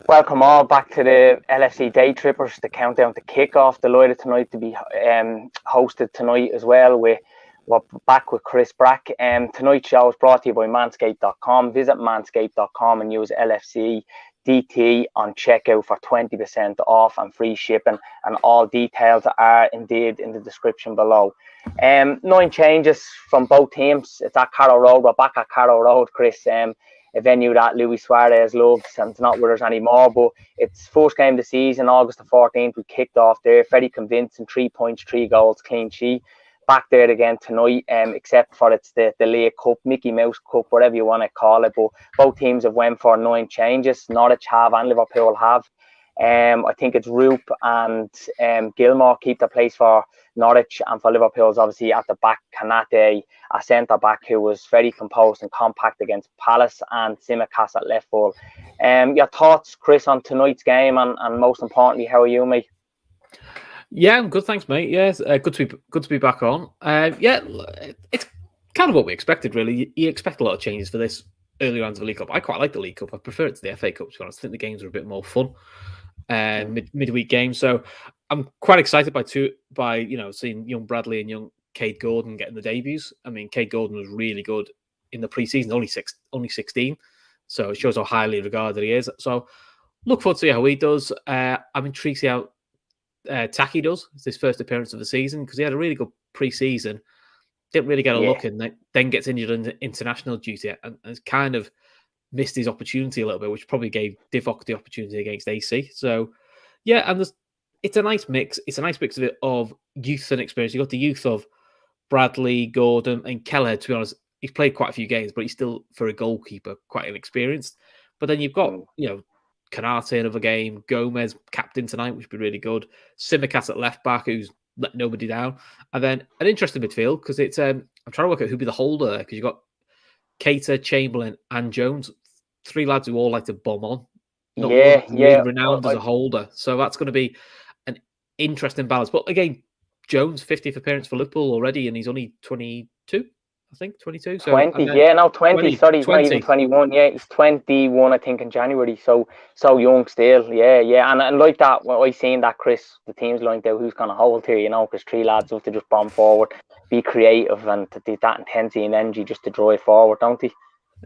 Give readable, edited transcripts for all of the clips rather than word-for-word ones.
Welcome all back to the LFC Daytrippers, the countdown to kick-off. Delighted tonight to be hosted tonight as well. We're back with Chris Brack. Tonight's show is brought to you by manscaped.com. Visit manscaped.com and use LFC DT on checkout for 20% off and free shipping. And all details are indeed in the description below. 9 changes from both teams. It's at Carrow Road. We're back at Carrow Road, Chris. A venue that Luis Suarez loves and it's not with us anymore, but it's first game of the season, August the 14th. We kicked off there, very convincing, 3 points, 3 goals, clean sheet. Back there again tonight, except for it's the League Cup, Mickey Mouse Cup, whatever you want to call it, but both teams have went for 9 changes. Norwich have and Liverpool have. I think it's Roop and Gilmore keep the place for Norwich, and for Liverpool's obviously at the back, Kanate, a centre-back who was very composed and compact against Palace, and Simicast at left full. Your thoughts, Chris, on tonight's game, and most importantly, how are you, mate? Yeah, I'm good, thanks, mate. Yes, good to be back on. Yeah, it's kind of what we expected, really. You expect a lot of changes for this early rounds of the League Cup. I quite like the League Cup. I prefer it to the FA Cup, to be honest. I think the games are a bit more fun. Midweek games, so I'm quite excited by seeing young Bradley and young Cade Gordon getting the debuts. I mean, Cade Gordon was really good in the preseason, only 16, so it shows how highly regarded he is. So look forward to see how he does. I'm intrigued to see how Taki does. It's his first appearance of the season because he had a really good preseason, didn't really get a look, and then gets injured in international duty and has kind of missed his opportunity a little bit, which probably gave Divock the opportunity against AC. So, yeah, and it's a nice mix. It's a nice mix of youth and experience. You've got the youth of Bradley, Gordon, and Kelleher. To be honest, he's played quite a few games, but he's still, for a goalkeeper, quite inexperienced. But then you've got, Kanate another game, Gomez captain tonight, which would be really good. Simicast at left back, who's let nobody down. And then an interesting midfield, because it's I'm trying to work out who'd be the holder there, because you've got Keita, Chamberlain, and Jones, 3 lads who all like to bomb on. Not really renowned as a holder. So that's going to be an interesting balance. But again, Jones, 50th appearance for Liverpool already, and he's only 22, I think, 22. So 20, 20. Sorry, he's not even 21. Yeah, he's 21, I think, in January. So young still. Yeah. And like that, when I seen that, Chris, the team's lined out who's going to hold here, because 3 lads have to just bomb forward, be creative, and to do that intensity and energy just to drive forward, don't they?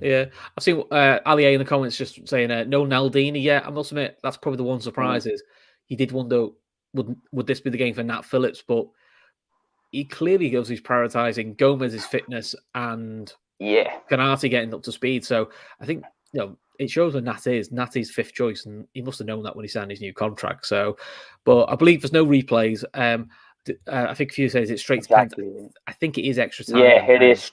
Yeah, I've seen Ali A in the comments just saying no Naldini. Yeah, I must admit that's probably the one surprise is he did wonder would this be the game for Nat Phillips, but he clearly goes he's prioritising Gomez's fitness and Kanate getting up to speed. So I think it shows where Nat is. Nat is 5th choice, and he must have known that when he signed his new contract. So, but I believe there's no replays. I think a few says it's straight to penalties. I think it is extra time. Yeah, it is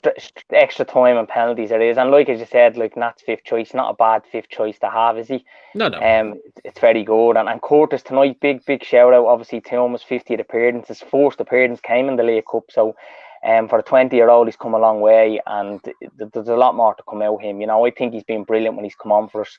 extra time and penalties. It is, and like as you said, like Nat's 5th choice, not a bad 5th choice to have, is he? No. It's very good. And Curtis tonight, big shout out, obviously, to him, his 50th appearance. His first appearance came in the League Cup, so for a 20-year-old, he's come a long way, and there's a lot more to come out of him. I think he's been brilliant when he's come on for us.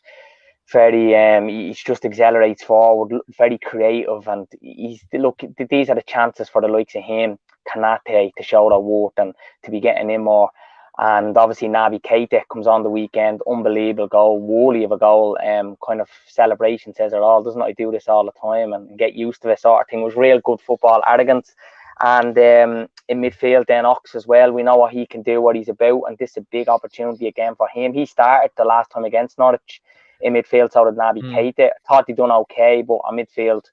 Very he just accelerates forward, very creative, and these are the chances for the likes of him, Kanate, to show their worth and to be getting in more. And obviously Naby Keita comes on the weekend, unbelievable goal, worthy of a goal, kind of celebration says it all, doesn't he? Do this all the time and get used to it sort of thing. It was real good football, arrogance. And in midfield then Ox as well, we know what he can do, what he's about, and this is a big opportunity again for him. He started the last time against Norwich in midfield, so did Naby Keita. Thought he'd done okay, but our midfield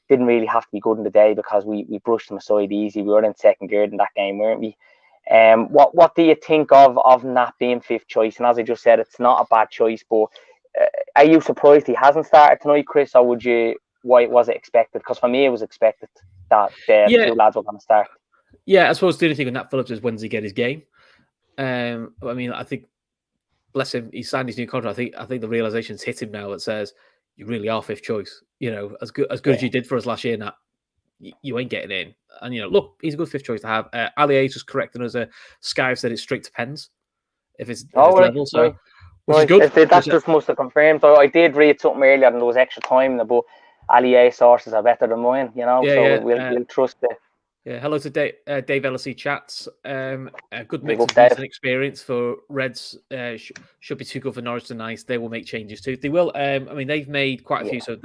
didn't really have to be good in the day because we brushed them aside easy. We were in second gear in that game, weren't we? What do you think of Nat being 5th choice? And as I just said, it's not a bad choice, but are you surprised he hasn't started tonight, Chris, or why was it expected? Because for me, it was expected that the 2 lads were going to start. Yeah, I suppose the only thing with Nat Phillips is when's he get his game? I mean, I think, bless him, he signed his new contract. I think the realization's hit him now that says you really are 5th choice. As good as you did for us last year, Nat, you ain't getting in. And look, he's a good 5th choice to have. Ali A just correcting us. Sky said it's straight to pens if it's level. So which is good. That just must have confirmed. I did read something earlier, and there was extra time, but Ali A sources are better than mine. So we'll trust it. Yeah, hello to Dave LFC Chats. A good Big mix up, of youth Dave. and experience for Reds. Should be too good for Norwich tonight. They will make changes too. They will. I mean, they've made quite a few. So it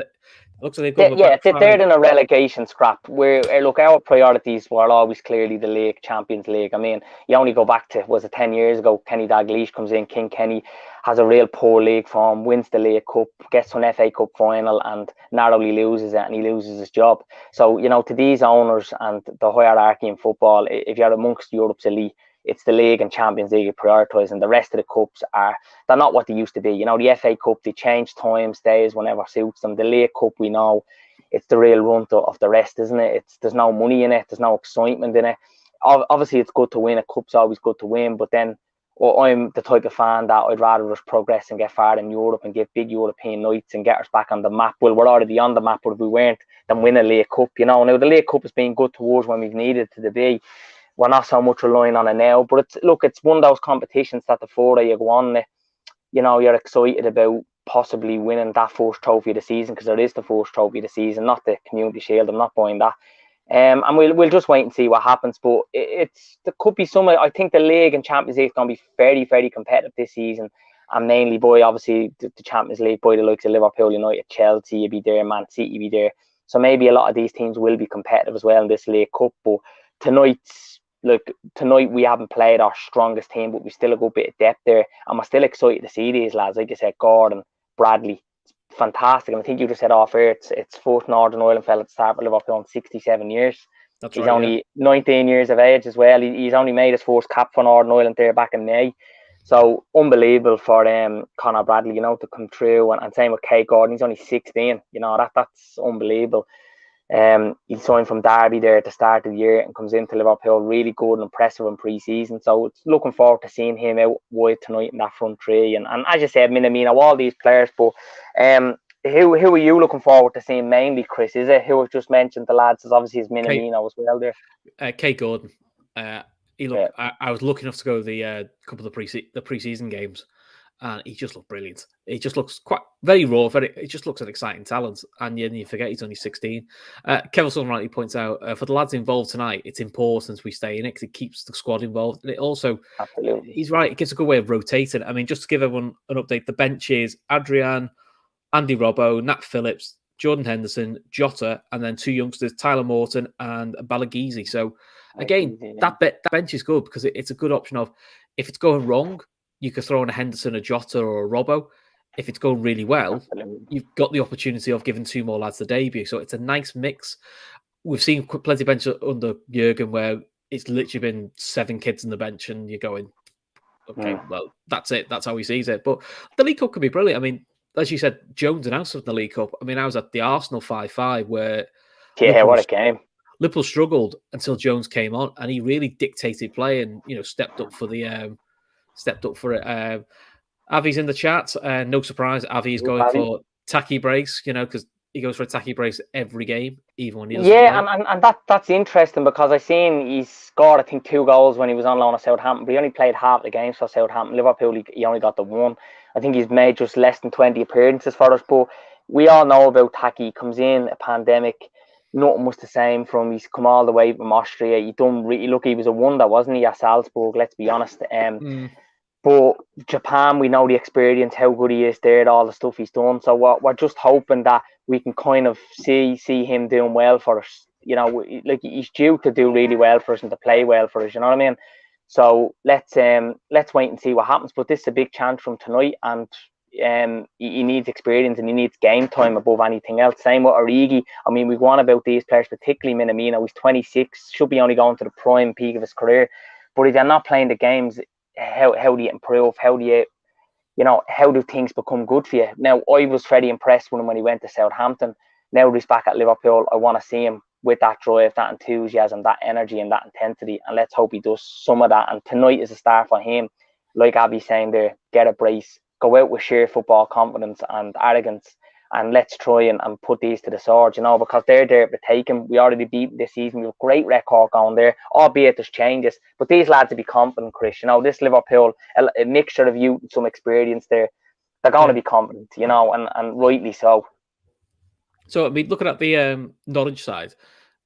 looks like they've got a back They're five. in a relegation scrap. Look, our priorities were always clearly the league, Champions League. I mean, you only go back to, was it 10 years ago? Kenny Dalglish comes in. King Kenny has a real poor league form, wins the League Cup, gets to an FA Cup final, and narrowly loses it, and he loses his job. So, to these owners and the hierarchy in football, if you're amongst Europe's elite, it's the league and Champions League you prioritise, and the rest of the cups they're not what they used to be. The FA Cup, they change times, days, whenever suits them. The League Cup, we know, it's the real runt of the rest, isn't it? There's no money in it, there's no excitement in it. Obviously, it's good to win. A cup's always good to win, but then I'm the type of fan that I'd rather just progress and get far in Europe and get big European nights and get us back on the map. Well, we're already on the map, but if we weren't, then win a League Cup. Now the League Cup has been good towards when we've needed to be. We're not so much relying on it now, but it's one of those competitions that the further you go on, you're excited about possibly winning that first trophy of the season, because there is the first trophy of the season, not the Community Shield. I'm not buying that. And we'll just wait and see what happens. But there could be some. I think the league and Champions League is going to be very, very competitive this season, and mainly by obviously the Champions League, by the likes of Liverpool, United, Chelsea, you'll be there, Man City, you'll be there. So maybe a lot of these teams will be competitive as well in this League Cup. But tonight we haven't played our strongest team, but we still a good bit of depth there, and we're still excited to see these lads. Like you said, Gordon, Bradley, fantastic. And I think you just said off air, it's fourth Northern Ireland fella to start with Liverpool in 67 years. He's only 19 years of age as well. He's only made his first cap for Northern Ireland there back in May. So unbelievable for Conor Bradley, to come through, and same with Kate Gordon. He's only 16. That's unbelievable. He signed from Derby there at the start of the year and comes into Liverpool really good and impressive in pre-season. So it's looking forward to seeing him out wide tonight in that front three. And as you said, Minamino, all these players. But who are you looking forward to seeing mainly, Chris? Is it who I've just mentioned? The lads is obviously his Minamino as well there. Kate Gordon. He looked. Yeah. I was lucky enough to go to the couple of the pre-season games, and he just looked brilliant. He just looks very raw. He just looks an exciting talent. And you forget he's only 16. Kevin Sutton rightly points out, for the lads involved tonight, it's important we stay in it because it keeps the squad involved. And it also, absolutely, he's right, it gives a good way of rotating. I mean, just to give everyone an update, the bench is Adrian, Andy Robbo, Nat Phillips, Jordan Henderson, Jota, and then two youngsters, Tyler Morton and Balagizi. So again, that bench is good because it's a good option of, if it's going wrong, you could throw in a Henderson, a Jota, or a Robbo. If it's going really well, you've got the opportunity of giving two more lads the debut. So it's a nice mix. We've seen plenty of bench under Jurgen where it's literally been 7 kids on the bench and you're going, okay, well, that's it. That's how he sees it. But the League Cup could be brilliant. I mean, as you said, Jones announced in the League Cup. I mean, I was at the Arsenal 5-5 where... Yeah, what a game. Liverpool struggled until Jones came on and he really dictated play and, stepped up for it. Avi's in the chat. No surprise, Avi's going for tacky brace, because he goes for a tacky brace every game, even when he doesn't play. And that's interesting because I seen he scored, I think, 2 goals when he was on loan at Southampton, but he only played half the games for Southampton. Liverpool, he only got the 1. I think he's made just less than 20 appearances for us, but we all know about Tacky. He comes in a pandemic. Nothing was the same from. He's come all the way from Austria. He was a wonder, wasn't he, at Salzburg? Let's be honest. But Japan, we know the experience, how good he is there, all the stuff he's done. So we're just hoping that we can kind of see him doing well for us. Like he's due to do really well for us and to play well for us. You know what I mean? So let's wait and see what happens. But this is a big chance from tonight, and he needs experience and he needs game time above anything else. Same with Origi. I mean, we've won about these players, particularly Minamino. He's 26, should be only going to the prime peak of his career. But if you're not playing the games, how do you improve? How do things become good for you? Now, I was very impressed with him when he went to Southampton. Now he's back at Liverpool. I want to see him with that drive, that enthusiasm, that energy and that intensity. And let's hope he does some of that. And tonight is a start for him. Like Abby's saying there, get a brace. Go out with sheer football confidence and arrogance, and let's try and put these to the sword, because they're there to take him. We already beat this season. We have a great record going there, albeit there's changes. But these lads will be confident, Chris. This Liverpool, a mixture of youth and some experience there, they're going to be confident, and rightly so. So, I mean, looking at the Norwich side,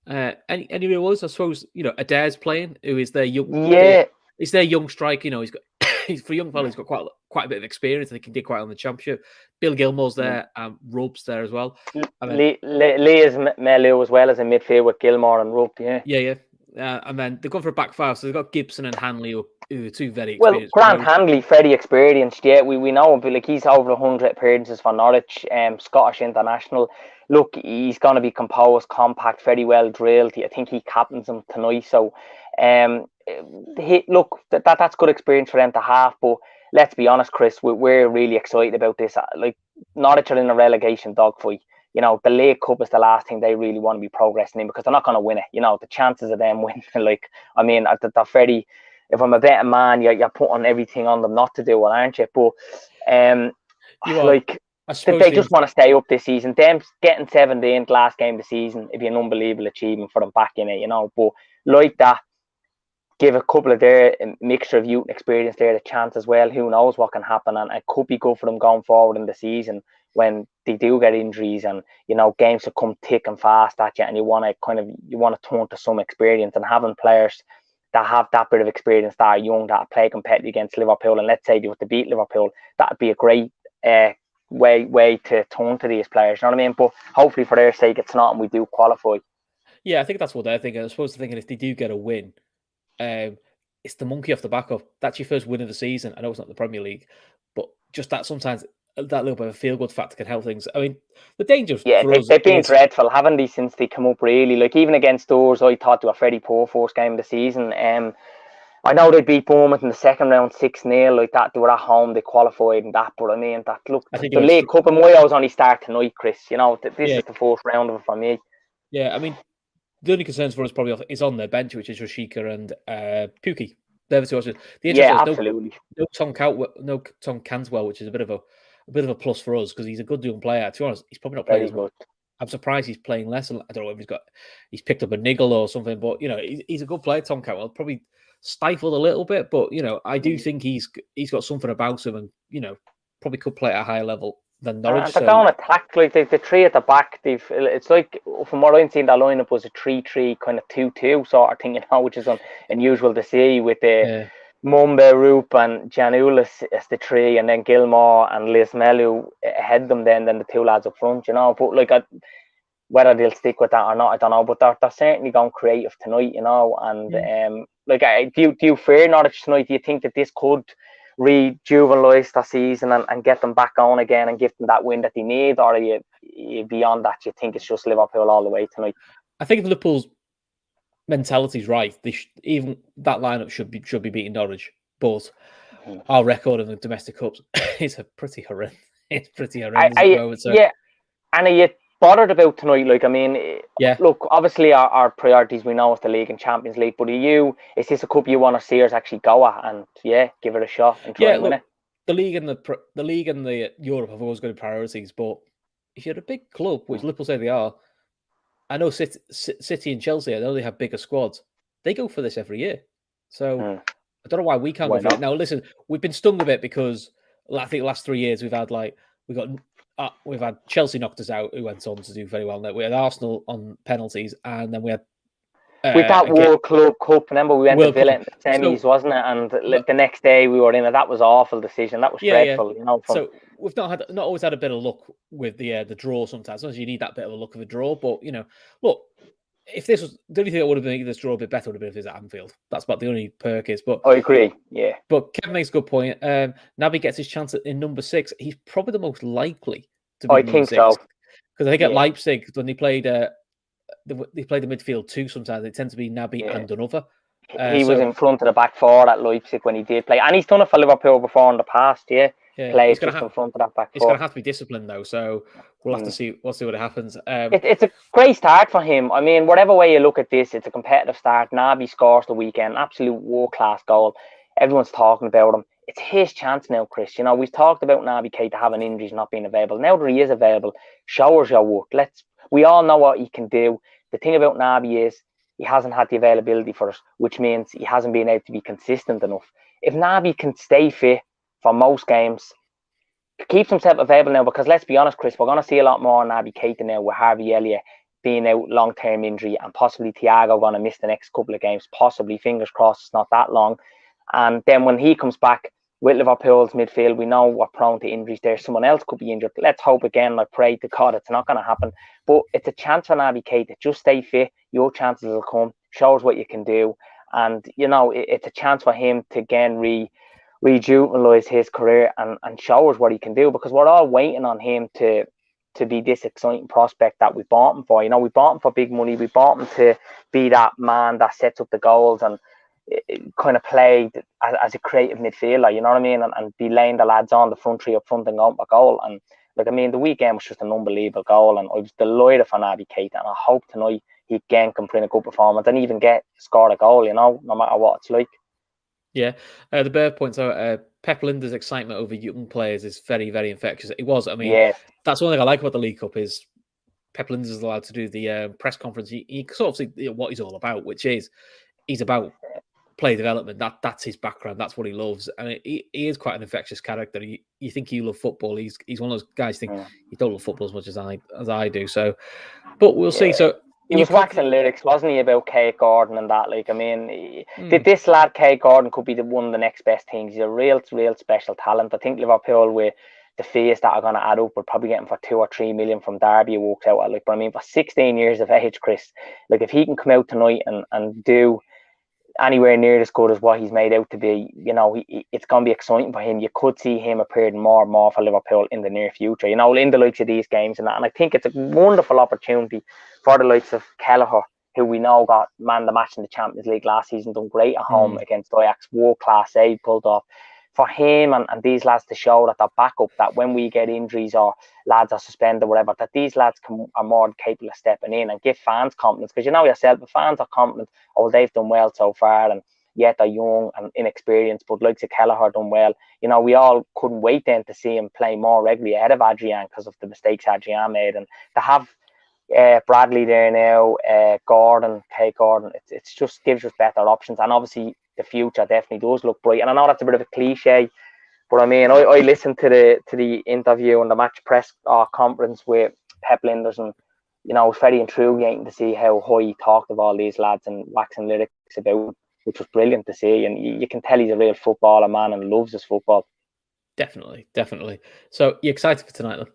Any real others? I suppose Adair's playing, who is their young. Yeah. He's their young striker. He's got he's for a young fella. He's got quite a bit of experience. I think he did quite on the championship. Bill Gilmore's there, and Rubb's there as well. Lee is Melu as well as a midfield with Gilmore and Rubb. Yeah. And then they've gone for a back five, so they've got Gibson and Hanley, who are two very Well, experienced. Grant Hanley, very experienced. Yeah, we know him, but like he's over 100 appearances for Norwich, Scottish international. Look, he's going to be composed, compact, very well drilled. I think he captains them tonight. So, look, that's good experience for them to have. But let's be honest, Chris, we're really excited about this. Like Norwich are in a relegation dogfight. The League Cup is the last thing they really want to be progressing in because they're not going to win it. The chances of them winning, they're very. If I'm a better man, you're putting everything on them not to do it, aren't you? But they just want to stay up this season. Them getting 17th last game of the season, it'd be an unbelievable achievement for them back in it, But like that, give a couple of their mixture of youth and experience there the chance as well. Who knows what can happen, and it could be good for them going forward in the season when they do get injuries and games will come thick and fast at you, and you want to turn to some experience, and having players that have that bit of experience that are young that play competitively against Liverpool, and let's say they were to beat Liverpool, that'd be a great way to turn to these players. You know what I mean? But hopefully for their sake it's not, and we do qualify. Yeah, I think that's what they're thinking. I suppose they're thinking if they do get a win, it's the monkey off the back of. That's your first win of the season. I know it's not the Premier League, but just that sometimes that little bit of a feel-good factor can help things. I mean, the danger for us... they've been dreadful, haven't they, since they come up, really? Like, even against us, I thought they were very poor first game of the season. I know they beat Bournemouth in the second round 6-0, like that. They were at home, they qualified and that, but I mean, the League Cup, and my always only start tonight, Chris. This is the first round of it for me. Yeah, I mean, the only concerns for us probably is on their bench, which is Rashika and Pukki. They're the two options. Absolutely. No Tom Cantwell, which is a bit of a plus for us because he's a good young player. To be honest, he's probably not playing as good. I'm surprised he's playing less. I don't know if he's picked up a niggle or something, but he's a good player. Tom Cantwell probably stifled a little bit, but I do think he's got something about him, and probably could play at a higher level than Norwich. They're going to attack like the three at the back. It's like, from what I've seen, that lineup was a 3-3 kind of 2-2 sort of thing, which is unusual to see with the Mumbe, Roop, and Janulis as the three, and then Gilmore and Liz Melu ahead them. Then the two lads up front, But whether they'll stick with that or not, I don't know. But they're certainly going creative tonight, And do you fear Norwich tonight? Do you think that this could rejuvenalise the season and get them back on again and give them that win that they need, or are you beyond that? You think it's just Liverpool all the way tonight? I think if Liverpool's mentality is right, even that lineup should be beating Norwich. But our record in the domestic cups is pretty horrendous. It's pretty horrendous at the moment. So. Yeah, and are you bothered about tonight? Look, obviously our priorities, we know, is the league and Champions League, but is this a cup you want to see us actually go at and give it a shot and try and win it? The league and the Europe have always got priorities, but if you're a big club, which Liverpool say they are, I know City and Chelsea, I know they have bigger squads, they go for this every year. So I don't know why we can't go for it. Now listen, we've been stung a bit because I think the last 3 years we've had Chelsea knocked us out, who went on to do very well. We had Arsenal on penalties, and then we had with that World Club Cup. Remember, we went to Villa in the semis, wasn't it? And the next day we were in it. That was an awful decision. That was dreadful. So we've not always had a bit of luck with the draw. Sometimes you need that bit of a luck of a draw. But look, if this was the only thing that would have made this draw a bit better would have been if it was at Anfield. That's about the only perk is. But I agree. Yeah. But Kevin makes a good point. Naby gets his chance in number 6. He's probably the most likely to be. I think so. Because I think at Leipzig when they played the midfield too. Sometimes they tend to be Naby and another. He was in front of the back four at Leipzig when he did play, and he's done it for Liverpool before in the past. Played just in front of that back four. He's going to have to be disciplined though, so we'll have to see. We'll see what happens. It's a great start for him. I mean, whatever way you look at this, it's a competitive start. Naby scores the weekend, absolute world class goal. Everyone's talking about him. It's his chance now, Chris. We've talked about Naby Keita having injuries, not being available. Now that he is available, show us your work. We all know what he can do. The thing about Naby is he hasn't had the availability for us, which means he hasn't been able to be consistent enough. If Naby can stay fit for most games, keeps himself available now, because let's be honest, Chris, we're going to see a lot more Naby Keita now with Harvey Elliott being out long-term injury, and possibly Thiago going to miss the next couple of games, possibly, fingers crossed, it's not that long. And then when he comes back with Liverpool's midfield, we know we're prone to injuries there. Someone else could be injured. Let's hope again, I pray to God it's not going to happen. But it's a chance for Naby Keita. Just stay fit. Your chances will come. Show us what you can do. And, you know, it's a chance for him to again rejuvenalise his career and show us what he can do, because we're all waiting on him to be this exciting prospect that we bought him for. You know, we bought him for big money. We bought him to be that man that sets up the goals and kind of played as a creative midfielder, you know what I mean, and be laying the lads on the front three up front and going for goal. And like, I mean, the weekend was just an unbelievable goal, and I was delighted for Naby Keita, and I hope tonight he again can bring a good performance and even score a goal, you know, no matter what it's like. Yeah, the Bear points out Pep Lijnders' excitement over young players is very, very infectious. It was. I mean, that's one thing I like about the League Cup is Pep Lijnders is allowed to do the press conference. He sort of see what he's all about, which is he's about player development. That's his background. That's what he loves, and he is quite an infectious character. You think you love football. He's one of those guys who think you don't love football as much as I do. So, but we'll see. So. He was waxing lyrics, wasn't he, about Kate Gordon and that? Like, I mean, this lad, Kate Gordon, could be one of the next best things. He's a real special talent. I think Liverpool, with the fees that are going to add up, will probably get him for 2 or 3 million from Derby. He walks out at, like, but I mean, for 16 years of age, Chris, like, if he can come out tonight and do anywhere near as good as what he's made out to be, you know, it's going to be exciting for him. You could see him appearing more and more for Liverpool in the near future, you know, in the likes of these games and that. And I think it's a wonderful opportunity for the likes of Kelleher, who we know got man the match in the Champions League last season, done great at home against Ajax, world-class save pulled off. For him and these lads to show that they're back up, that when we get injuries or lads are suspended or whatever, that these lads are more than capable of stepping in and give fans confidence. Because you know yourself, if fans are confident, oh, they've done well so far, and yet they're young and inexperienced, but like Kelleher done well. You know, we all couldn't wait then to see him play more regularly ahead of Adrian because of the mistakes Adrian made. And to have Bradley there now, Gordon, Kate Gordon, it's just gives us better options. And obviously the future definitely does look bright. And I know that's a bit of a cliche, but I mean, I listened to the interview and the match press conference with Pep Lijnders, and you know, it was very intriguing to see how high he talked of all these lads and waxing lyrics about, which was brilliant to see. And you can tell he's a real footballer, man, and loves his football. Definitely. So you excited for tonight, then?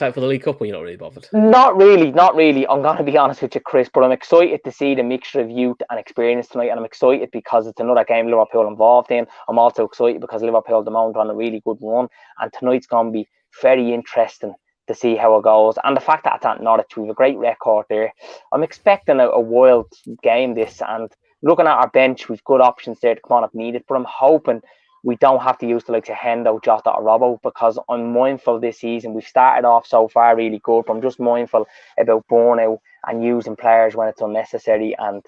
For the League Cup, or you're not really bothered? Not really. I'm going to be honest with you, Chris, but I'm excited to see the mixture of youth and experience tonight, and I'm excited because it's another game Liverpool involved in. I'm also excited because Liverpool at the moment are on a really good run, and tonight's going to be very interesting to see how it goes. And the fact that it's at Norwich, we have a great record there. I'm expecting a wild game this, and looking at our bench, we've good options there to come on if needed, but I'm hoping we don't have to use the likes of Hendo, Jota or Robbo, because I'm mindful this season we've started off so far really good, but I'm just mindful about burnout and using players when it's unnecessary. And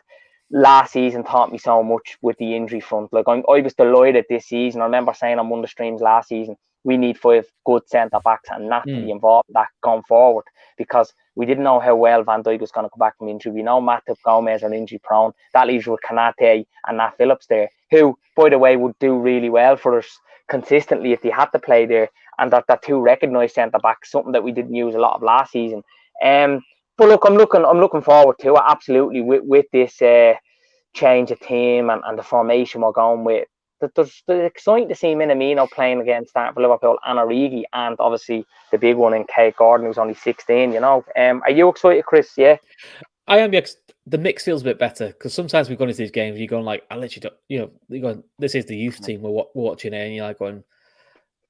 last season taught me so much with the injury front. Like, I was delighted this season. I remember saying on one of the streams last season, we need 5 good centre backs and not to be involved in that going forward, because we didn't know how well Van Dijk was going to come back from injury. We know Matip, Gomez are injury prone. That leaves you with Kanate and Nat Phillips there, who, by the way, would do really well for us consistently if they had to play there. And that 2 recognised centre backs, something that we didn't use a lot of last season. But look, I'm looking forward to it absolutely with this change of team and the formation we're going with. It's exciting to see Minamino playing against starting for Liverpool and Origi, and obviously the big one in Kate Gordon, who's only 16. You know, are you excited, Chris? Yeah, I am. The mix feels a bit better because sometimes we've gone into these games, you're going like, I literally don't, you know, you're going, this is the youth team we're watching here, and you're like going,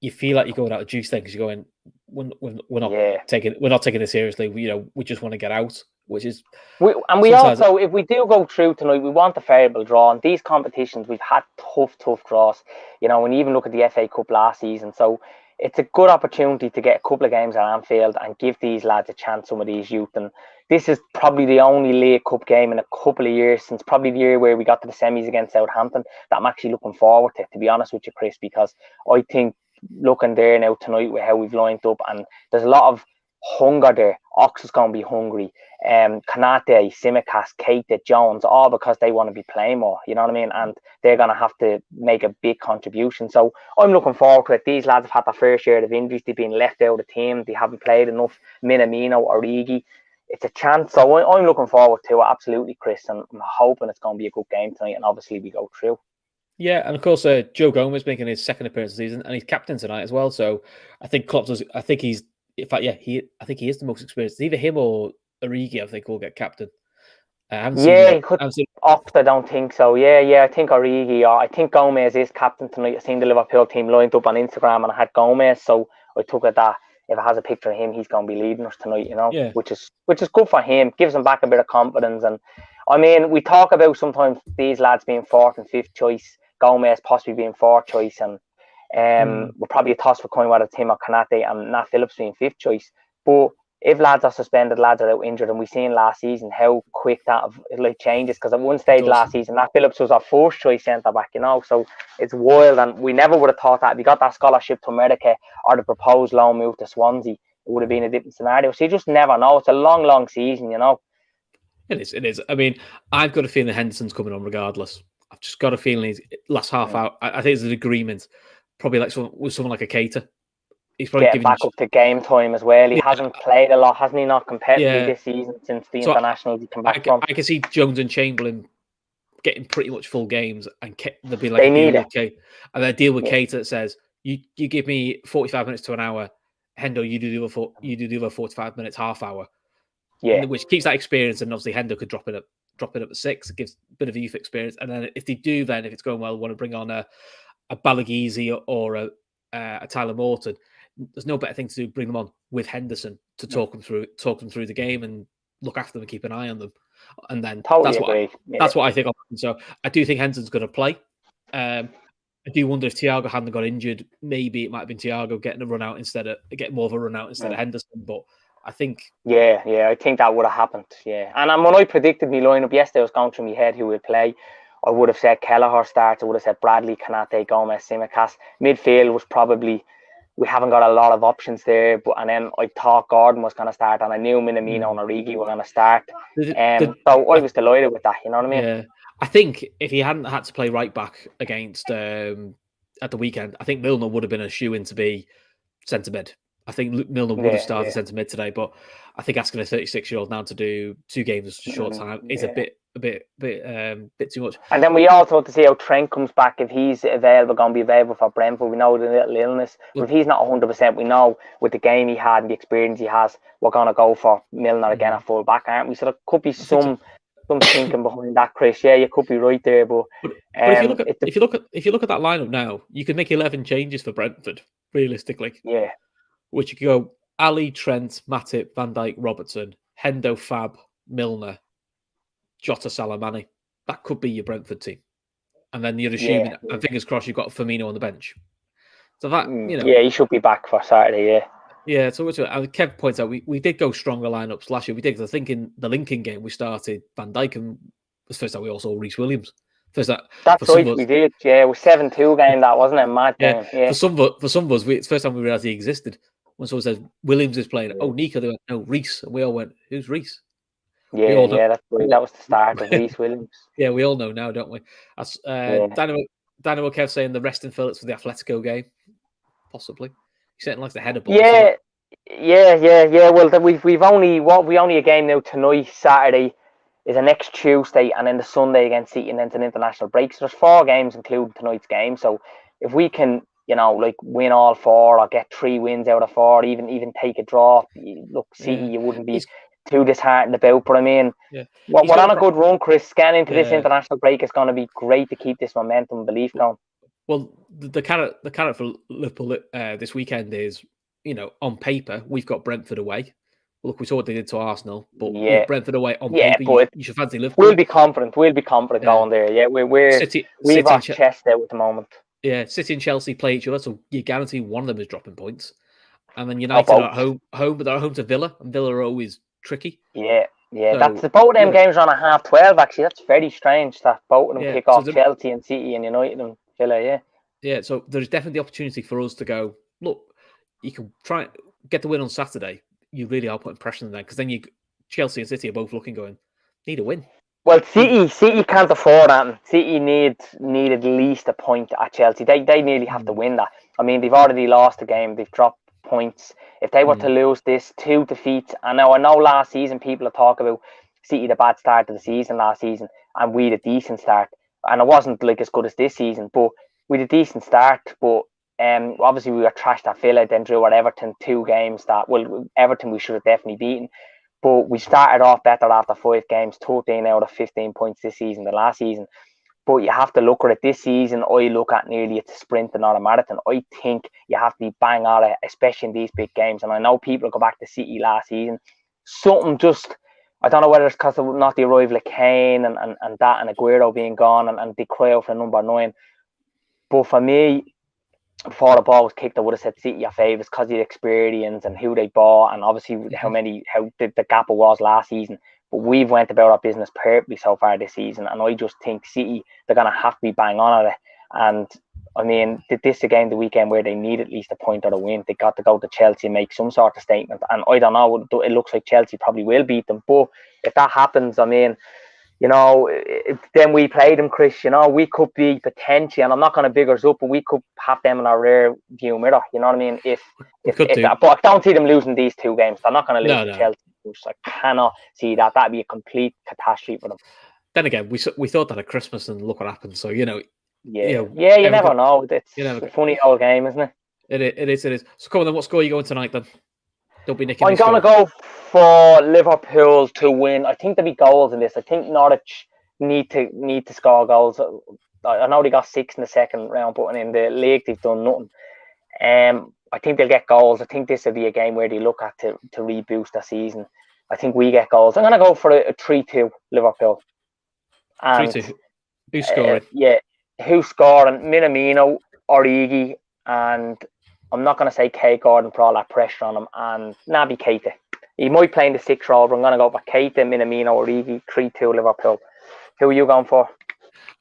you feel like you're going out of juice then because you're going, we're not taking this seriously. We just want to get out. Which is, we also, if we do go through tonight, we want a favourable draw. In these competitions, we've had tough draws. You know, when you even look at the FA Cup last season, so it's a good opportunity to get a couple of games at Anfield and give these lads a chance. Some of these youth, and this is probably the only League Cup game in a couple of years since probably the year where we got to the semis against Southampton that I'm actually looking forward to be honest with you, Chris, because I think looking there now tonight with how we've lined up, and there's a lot of hunger there. Ox is going to be hungry. Kanate, Simicast, Keita, Jones, all because they want to be playing more, you know what I mean? And they're going to have to make a big contribution. So I'm looking forward to it. These lads have had their fair share of injuries. They've been left out of the team. They haven't played enough. Minamino, Origi. it's a chance. So I'm looking forward to it, absolutely, Chris, and I'm hoping it's going to be a good game tonight, and obviously we go through. Yeah, and of course, Joe Gomez making his second appearance of the season, and he's captain tonight as well. So I think Klopp does. I think he's, in fact, yeah, I think he is the most experienced. Either him or Origi, I think, will get captain. I haven't seen Yeah, it. he could opt. I don't think so. Yeah. I think Origi. I think Gomez is captain tonight. I seen the Liverpool team lined up on Instagram, and I had Gomez, so I took it that if it has a picture of him, he's going to be leading us tonight. Yeah. Which is good for him. Gives him back a bit of confidence. And I mean, we talk about sometimes these lads being fourth and fifth choice, Gomez possibly being fourth choice, and we're probably a toss for coin whether Tim or Kanate and Nat Phillips being fifth choice. But if lads are suspended, lads are out injured, and we seen last season how quick that changes. Because at one stage last season, Nat Phillips was our first choice centre back, so it's wild, and we never would have thought that if he got that scholarship to America or the proposed loan move to Swansea, it would have been a different scenario. So you just never know. It's a long season, It is. I mean, I've got a feeling Henderson's coming on regardless. I've just got a feeling he's last half out. I think there's an agreement, probably like someone like a Cater. He's probably getting back up to game time as well. He hasn't played a lot, hasn't he? Not competitively this season since the internationals he came back from. I can see Jones and Chamberlain getting pretty much full games, and there'll be like and their deal with Cater that says you give me 45 minutes to an hour, Hendo, you do the other 45 minutes, half hour. Yeah, which keeps that experience, and obviously Hendo could drop it up at 6. It gives a bit of youth experience, and then if they do, then if it's going well, want to bring on a Balagizi or a Tyler Morton. There's no better thing to do. Bring them on with Henderson to talk them through the game and look after them and keep an eye on them. And then that's what I think. So I do think Henderson's going to play. I do wonder if Thiago hadn't got injured, maybe it might have been Thiago getting more of a run out instead of Henderson. But I think I think that would have happened. Yeah, and when I predicted my lineup yesterday, I was going through my head who would play. I would have said Kelleher starts. I would have said Bradley, Kanate, Gomez, Tsimikas. Midfield was probably, we haven't got a lot of options there, and then I thought Gordon was going to start, and I knew Minamino and Origi were going to start. So I was delighted with that. You know what I mean? Yeah, I think if he hadn't had to play right back against at the weekend, I think Milner would have been a shoe-in to be centre mid. I think Milner would have started centre mid today, but I think asking a 36-year-old now to do 2 games in a short time is a bit too much. And then we also have to see how Trent comes back. If he's going to be available for Brentford, we know the little illness. But if he's not 100%, we know with the game he had and the experience he has, we're going to go for Milner again at full back, aren't we? So there could be some thinking behind that, Chris. Yeah, you could be right there, but if you look at that lineup now, you could make 11 changes for Brentford realistically. Yeah. Which you could go Ali, Trent, Matip, Van Dijk, Robertson, Hendo, Fab, Milner, Jota, Salamani. That could be your Brentford team. And then you're assuming, and fingers crossed, you've got Firmino on the bench. So that, he should be back for Saturday, Yeah, so Kev points out we did go stronger lineups last year. We did, because I think in the Lincoln game we started Van Dijk, and the first time we also saw Reece Williams. That's right, we did. Yeah, it was 7-2 game, that wasn't it? Mad game. Yeah. For some of us, it's the first time we realised he existed. When someone says Williams is playing, Nico, they went, no, Reece. And we all went, who's Reece? Yeah, that's right. That was the start of Reece Williams. Yeah, we all know now, don't we? That's Daniel Kev saying the rest in Phillips for the Atletico game. Possibly. He certainly likes the header ball. Yeah. Well, we've only a game now tonight, Saturday is a next Tuesday, and then the Sunday against City, and then it's an international break. So there's 4 games including tonight's game. So if we can, win all 4 or get 3 wins out of 4, even take a draw. Look, City, you wouldn't be too disheartened about. But I mean, we're on a good run, Chris. Getting into this international break is going to be great to keep this momentum and belief going. Well, the carrot for Liverpool this weekend is, on paper, we've got Brentford away. Look, we saw what they did to Arsenal, but Brentford away on paper, but you should fancy Liverpool. We'll be confident going there. Yeah, we've our chest out at the moment. Yeah, City and Chelsea play each other, so you guarantee one of them is dropping points. And then United are at home, but they're at home to Villa, and Villa are always tricky. Yeah. So, that's both of them games are on a 12:30. Actually, that's very strange that both of them kick off Chelsea and City and United and Villa. Yeah. So there's definitely the opportunity for us to go. Look, you can try get the win on Saturday. You really are putting pressure on them, because then Chelsea and City are both going, need a win. Well, City can't afford that. City need at least a point at Chelsea. They nearly have to win that. I mean, they've already lost the game. They've dropped points. If they were to lose this 2 defeats, and now I know last season people have talked about City the bad start to the season last season, and we had a decent start, and it wasn't like as good as this season, but we had a decent start. But obviously we were trashed at Villa, then drew at Everton, 2 games that, well, Everton we should have definitely beaten. But we started off better after 5 games, 13 out of 15 points this season than last season. But you have to look at it this season. I look at nearly it's a sprint and not a marathon. I think you have to be bang on it, especially in these big games. And I know people go back to City last season. Something just, I don't know whether it's because of not the arrival of Kane and that and Aguero being gone and the cry out for number 9. But for me, before the ball was kicked, I would have said City are favourites because of the experience and who they bought and obviously how the gap it was last season. But we've went about our business perfectly so far this season, and I just think City, they're going to have to be bang on at it. And I mean, this is a game the weekend where they need at least a point or a win. They got to go to Chelsea and make some sort of statement. And I don't know, it looks like Chelsea probably will beat them. But if that happens, I mean, you know, then we play them, Chris, you know, we could be potentially, and I'm not going to big us up, but we could have them in our rear view mirror, you know what I mean? But I don't see them losing these 2 games. They're not going to lose to Chelsea. I cannot see that. That'd be a complete catastrophe for them. Then again, we thought that at Christmas, and look what happened. So, you know. You never know. It's a funny old game, isn't it? It is. So come on then, what score are you going tonight then? Don't be nicking. I'm going to go for Liverpool to win. I think there'll be goals in this. I think Norwich need to score goals. I know they got 6 in the second round, but in the league they've done nothing. I think they'll get goals. I think this will be a game where they look at to reboost their season. I think we get goals. I'm going to go for a 3-2 Liverpool. 3-2. Who's scoring? Who's scoring? Minamino, Origi, and I'm not going to say Kay Gordon for all that pressure on him, and Naby Keita. He might play in the 6th role, but I'm going to go for Keita, Minamino, Origi, 3-2 Liverpool. Who are you going for?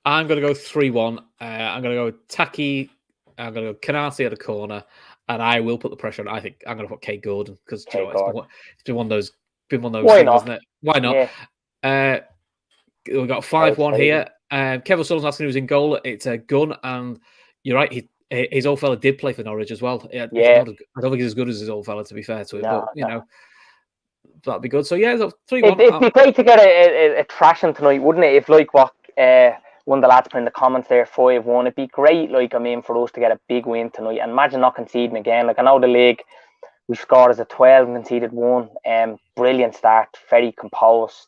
I'm going to go 3-1. I'm going to go with Taki. I'm going to go Canati at the corner, and I will put the pressure on. I think I'm going to put Kay Gordon because it's been one of those. Why things, not? isn't it? Why not? Yeah. We've got 5-1 here. Kevin Sullivan's asking who's in goal. It's a Gunn, and you're right. His old fella did play for Norwich as well. I don't think he's as good as his old fella, to be fair to him. But you know, that'd be good. So yeah, 3-1. It'd be great to get a thrashing tonight, wouldn't it? If like what one of the lads put in the comments there, 5-1. It'd be great, like I mean, for us to get a big win tonight. And imagine not conceding again. Like I know the league, we scored as a 12 and conceded 1. Brilliant start, very composed.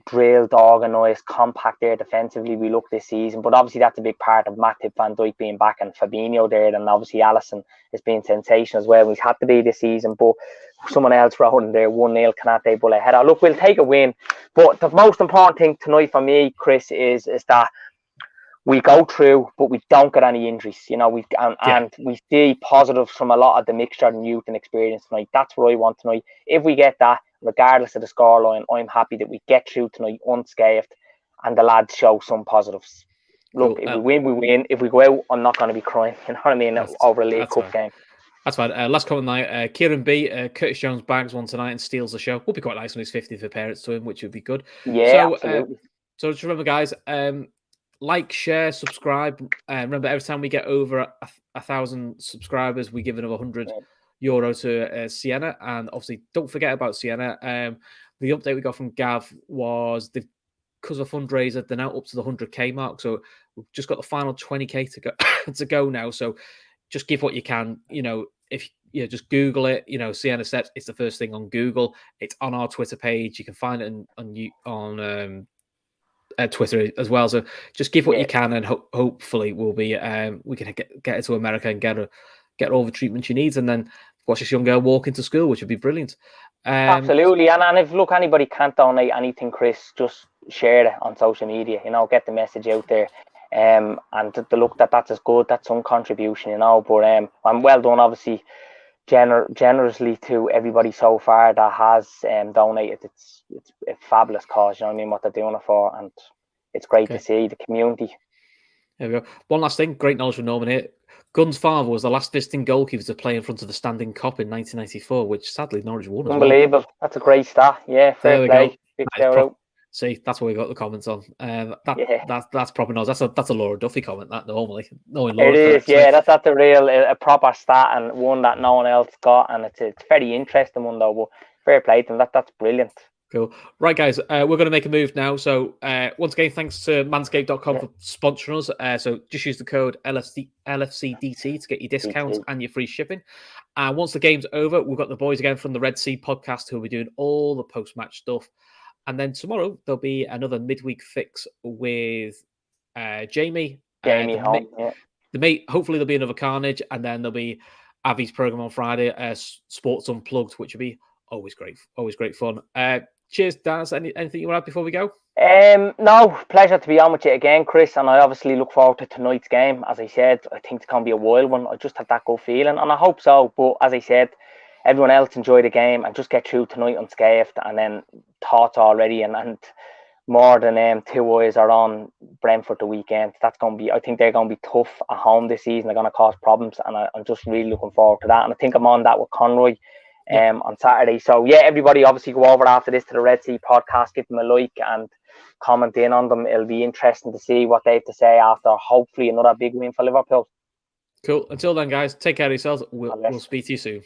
Drilled, organised, compact there defensively. We look this season, but obviously that's a big part of Matip, Van Dijk being back and Fabinho there, and obviously Alisson has been sensational as well. He's had to be this season, but someone else wrote in there 1-0 Canate Bull ahead. Look, we'll take a win, but the most important thing tonight for me, Chris, is that we go through, but we don't get any injuries. You know, and we see positives from a lot of the mixture of youth and experience tonight. That's what I want tonight. If we get that, regardless of the scoreline, I'm happy that we get through tonight unscathed and the lads show some positives. Look, if we win, we win. If we go out, I'm not going to be crying. You know what I mean? Over a League Cup game. That's fine. Last comment night. Kieran B. Curtis Jones bags one tonight and steals the show. Would be quite nice on his 50th appearance to him, which would be good. Yeah, absolutely. So just remember, guys, like, share, subscribe. Remember, every time we get over 1,000 subscribers, we give another €100 to Sienna. And obviously, don't forget about Sienna. The update we got from Gav was because of fundraiser, they're now up to the 100k mark. So we've just got the final 20k to go now. So just give what you can. You know, if you just Google it, you know, Sienna Steps, it's the first thing on Google. It's on our Twitter page. You can find it on Twitter as well. So just give what you can, and hopefully we'll be we can get it to America and get all the treatment you need, and then watch this young girl walk into school, which would be brilliant. Absolutely. And if anybody can't donate anything, Chris, just share it on social media, you know, get the message out there. And to look that's as good, that's some contribution, you know. But I'm well done, obviously, generously to everybody so far that has donated. It's a fabulous cause, you know what I mean, what they're doing it for, and it's great to see the community. There we go. One last thing, great knowledge from Norman here. Gunn's father was the last visiting goalkeeper to play in front of the Standing Cop in 1994, which sadly Norwich won as Unbelievable. Well. That's a great stat. Yeah, fair play. Big shout out. See, that's what we got the comments on. Yeah. That's proper nose. That's a Laura Duffy comment. That normally, knowing It Laura is, corrects me. yeah. That's a real, a proper stat and one that no one else got, and it's a very interesting one though. But fair play to them. That's brilliant. Cool. Right, guys, we're going to make a move now. So once again, thanks to manscaped.com for sponsoring us. So just use the code LFCDT to get your discounts and your free shipping. And once the game's over, we've got the boys again from the Red Sea podcast who will be doing all the post-match stuff. And then tomorrow, there'll be another midweek fix with Jamie. The mate, hopefully there'll be another Carnage. And then there'll be Avi's program on Friday, Sports Unplugged, which will be always great fun. Cheers, Daz. Anything you want to add before we go? No, pleasure to be on with you again, Chris. And I obviously look forward to tonight's game. As I said, I think it's going to be a wild one. I just have that good feeling, and I hope so. But as I said, everyone else enjoy the game and just get through tonight unscathed. And then thoughts already, and more than 2 eyes are on Brentford the weekend. That's going to be. I think they're going to be tough at home this season. They're going to cause problems, and I'm just really looking forward to that. And I think I'm on that with Conroy. On Saturday. So yeah, everybody obviously go over after this to the Red Sea podcast, give them a like and comment in on them. It'll be interesting to see what they have to say after hopefully another big win for Liverpool. Cool. Until then, guys, take care of yourselves. We'll speak to you soon.